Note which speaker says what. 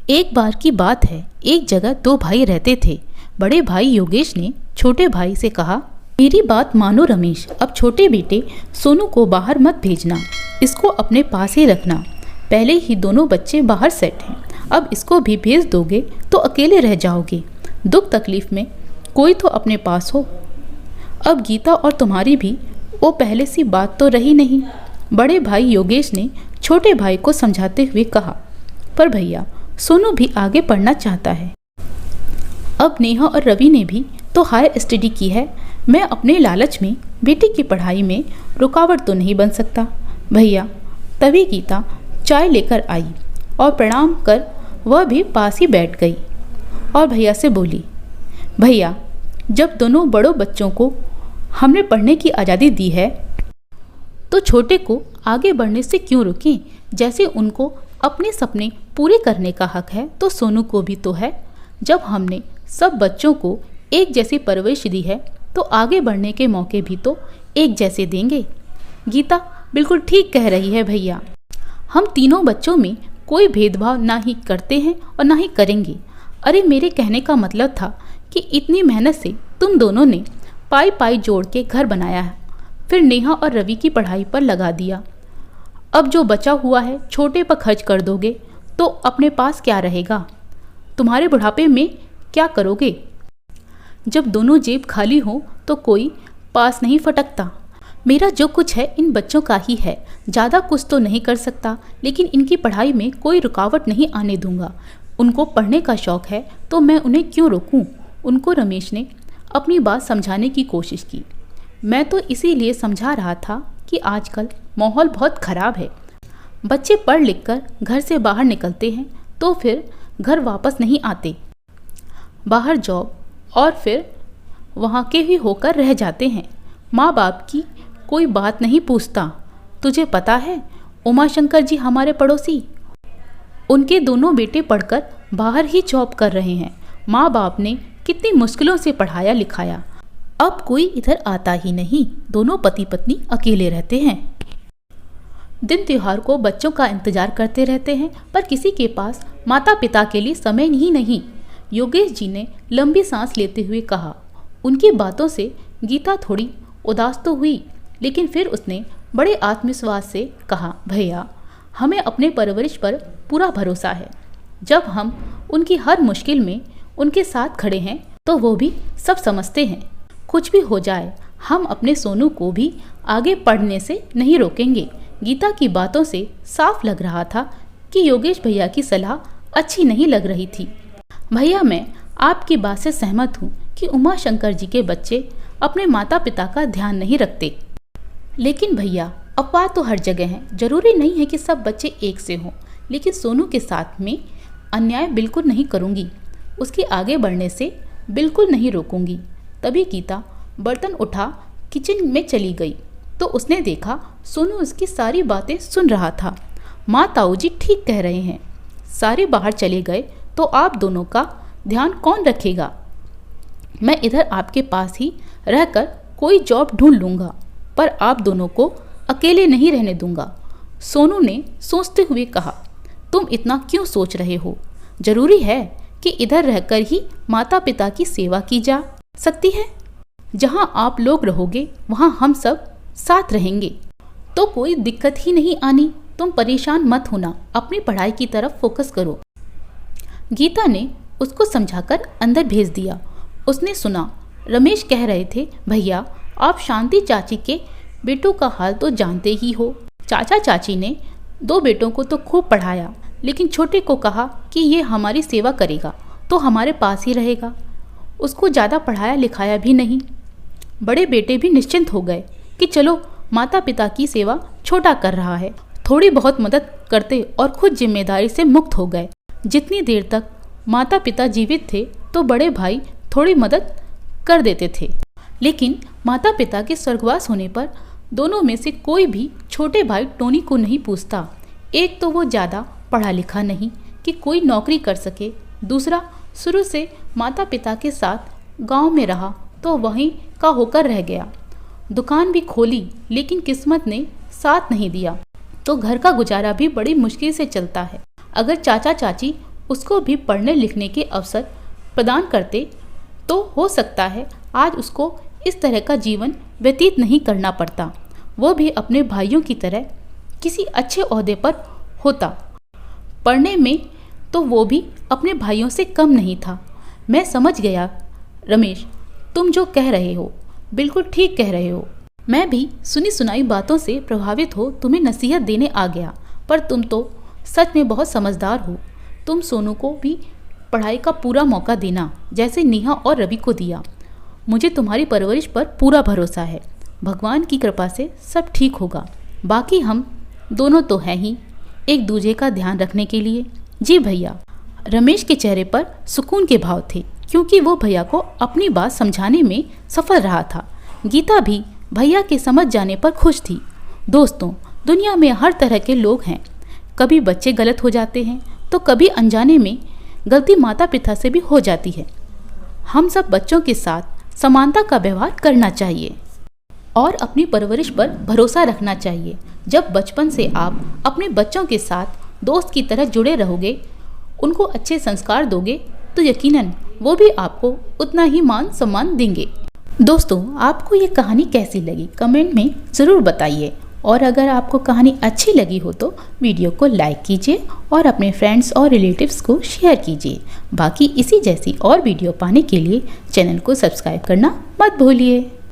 Speaker 1: एक बार की बात है, एक जगह दो भाई रहते थे। बड़े भाई योगेश ने छोटे भाई से कहा, मेरी बात मानो रमेश, अब छोटे बेटे सोनू को बाहर मत भेजना, इसको अपने पास ही रखना। पहले ही दोनों बच्चे बाहर सेट हैं, अब इसको भी भेज दोगे तो अकेले रह जाओगे। दुख तकलीफ में कोई तो अपने पास हो। अब गीता और तुम्हारी भी वो पहले सी बात तो रही नहीं। बड़े भाई योगेश ने छोटे भाई को समझाते हुए कहा, पर भैया सोनू भी आगे पढ़ना चाहता है। अब नेहा और रवि ने भी तो हायर स्टडी की है, मैं अपने लालच में बेटी की पढ़ाई में रुकावट तो नहीं बन सकता भैया। तभी गीता चाय लेकर आई और प्रणाम कर वह भी पास ही बैठ गई और भैया से बोली, भैया जब दोनों बड़ों बच्चों को हमने पढ़ने की आज़ादी दी है तो छोटे को आगे बढ़ने से क्यों रोकें। जैसे उनको अपने सपने पूरे करने का हक है तो सोनू को भी तो है। जब हमने सब बच्चों को एक जैसी परवरिश दी है तो आगे बढ़ने के मौके भी तो एक जैसे देंगे। गीता बिल्कुल ठीक कह रही है भैया, हम तीनों बच्चों में कोई भेदभाव ना ही करते हैं और ना ही करेंगे। अरे मेरे कहने का मतलब था कि इतनी मेहनत से तुम दोनों ने पाई पाई जोड़ के घर बनाया है, फिर नेहा और रवि की पढ़ाई पर लगा दिया। अब जो बचा हुआ है छोटे पर खर्च कर दोगे तो अपने पास क्या रहेगा। तुम्हारे बुढ़ापे में क्या करोगे। जब दोनों जेब खाली हो तो कोई पास नहीं फटकता। मेरा जो कुछ है इन बच्चों का ही है, ज़्यादा कुछ तो नहीं कर सकता, लेकिन इनकी पढ़ाई में कोई रुकावट नहीं आने दूंगा। उनको पढ़ने का शौक़ है तो मैं उन्हें क्यों रोकूं। उनको रमेश ने अपनी बात समझाने की कोशिश की। मैं तो इसीलिए समझा रहा था कि आजकल माहौल बहुत ख़राब है। बच्चे पढ़ लिख कर घर से बाहर निकलते हैं तो फिर घर वापस नहीं आते, बाहर जॉब और फिर वहाँ के ही होकर रह जाते हैं। माँ बाप की कोई बात नहीं पूछता। तुझे पता है उमा शंकर जी हमारे पड़ोसी, उनके दोनों बेटे पढ़कर बाहर ही जॉब कर रहे हैं। माँ बाप ने कितनी मुश्किलों से पढ़ाया लिखाया, अब कोई इधर आता ही नहीं। दोनों पति पत्नी अकेले रहते हैं। दिन त्योहार को बच्चों का इंतजार करते रहते हैं, पर किसी के पास माता पिता के लिए समय ही नहीं। योगेश जी ने लंबी सांस लेते हुए कहा। उनकी बातों से गीता थोड़ी उदास तो हुई, लेकिन फिर उसने बड़े आत्मविश्वास से कहा, भैया हमें अपने परवरिश पर पूरा भरोसा है। जब हम उनकी हर मुश्किल में उनके साथ खड़े हैं तो वो भी सब समझते हैं। कुछ भी हो जाए हम अपने सोनू को भी आगे पढ़ने से नहीं रोकेंगे। गीता की बातों से साफ लग रहा था कि योगेश भैया की सलाह अच्छी नहीं लग रही थी। भैया मैं आपकी बात से सहमत हूँ कि उमा शंकर जी के बच्चे अपने माता पिता का ध्यान नहीं रखते, लेकिन भैया अफवाह तो हर जगह है। जरूरी नहीं है कि सब बच्चे एक से हों, लेकिन सोनू के साथ में अन्याय बिल्कुल नहीं करूँगी, उसके आगे बढ़ने से बिल्कुल नहीं रोकूंगी। तभी गीता बर्तन उठा किचन में चली गई तो उसने देखा सोनू उसकी सारी बातें सुन रहा था। माँ ताऊजी ठीक कह रहे हैं, सारे बाहर चले गए तो आप दोनों का ध्यान कौन रखेगा। मैं इधर आपके पास ही रहकर कोई जॉब ढूंढ लूँगा, पर आप दोनों को अकेले नहीं रहने दूंगा। सोनू ने सोचते हुए कहा, तुम इतना क्यों सोच रहे हो। जरूरी है कि इधर रहकर ही माता पिता की सेवा की जा सकती है। जहाँ आप लोग रहोगे वहाँ हम सब साथ रहेंगे तो कोई दिक्कत ही नहीं आनी। तुम परेशान मत होना, अपनी पढ़ाई की तरफ फोकस करो। गीता ने उसको समझाकर अंदर भेज दिया। उसने सुना रमेश कह रहे थे, भैया आप शांति चाची के बेटों का हाल तो जानते ही हो। चाचा चाची ने दो बेटों को तो खूब पढ़ाया, लेकिन छोटे को कहा कि ये हमारी सेवा करेगा तो हमारे पास ही रहेगा। उसको ज़्यादा पढ़ाया लिखाया भी नहीं। बड़े बेटे भी निश्चिंत हो गए कि चलो माता पिता की सेवा छोटा कर रहा है, थोड़ी बहुत मदद करते और खुद जिम्मेदारी से मुक्त हो गए। जितनी देर तक माता पिता जीवित थे तो बड़े भाई थोड़ी मदद कर देते थे, लेकिन माता पिता के स्वर्गवास होने पर दोनों में से कोई भी छोटे भाई टोनी को नहीं पूछता। एक तो वो ज़्यादा पढ़ा लिखा नहीं कि कोई नौकरी कर सके, दूसरा शुरू से माता पिता के साथ गांव में रहा तो वहीं का होकर रह गया। दुकान भी खोली लेकिन किस्मत ने साथ नहीं दिया तो घर का गुजारा भी बड़ी मुश्किल से चलता है। अगर चाचा चाची उसको भी पढ़ने लिखने के अवसर प्रदान करते तो हो सकता है आज उसको इस तरह का जीवन व्यतीत नहीं करना पड़ता। वो भी अपने भाइयों की तरह किसी अच्छे ओहदे पर होता। पढ़ने में तो वो भी अपने भाइयों से कम नहीं था। मैं समझ गया रमेश, तुम जो कह रहे हो बिल्कुल ठीक कह रहे हो। मैं भी सुनी सुनाई बातों से प्रभावित हो तुम्हें नसीहत देने आ गया, पर तुम तो सच में बहुत समझदार हो। तुम सोनू को भी पढ़ाई का पूरा मौका देना, जैसे नेहा और रवि को दिया। मुझे तुम्हारी परवरिश पर पूरा भरोसा है। भगवान की कृपा से सब ठीक होगा। बाकी हम दोनों तो हैं ही एक दूसरे का ध्यान रखने के लिए। जी भैया। रमेश के चेहरे पर सुकून के भाव थे, क्योंकि वो भैया को अपनी बात समझाने में सफल रहा था। गीता भी भैया के समझ जाने पर खुश थी। दोस्तों, दुनिया में हर तरह के लोग हैं। कभी बच्चे गलत हो जाते हैं तो कभी अनजाने में गलती माता पिता से भी हो जाती है। हम सब बच्चों के साथ समानता का व्यवहार करना चाहिए और अपनी परवरिश पर भरोसा रखना चाहिए। जब बचपन से आप अपने बच्चों के साथ दोस्त की तरह जुड़े रहोगे, उनको अच्छे संस्कार दोगे, तो यकीनन वो भी आपको उतना ही मान सम्मान देंगे। दोस्तों, आपको ये कहानी कैसी लगी कमेंट में ज़रूर बताइए, और अगर आपको कहानी अच्छी लगी हो तो वीडियो को लाइक कीजिए और अपने फ्रेंड्स और रिलेटिव्स को शेयर कीजिए। बाकी इसी जैसी और वीडियो पाने के लिए चैनल को सब्सक्राइब करना मत भूलिए।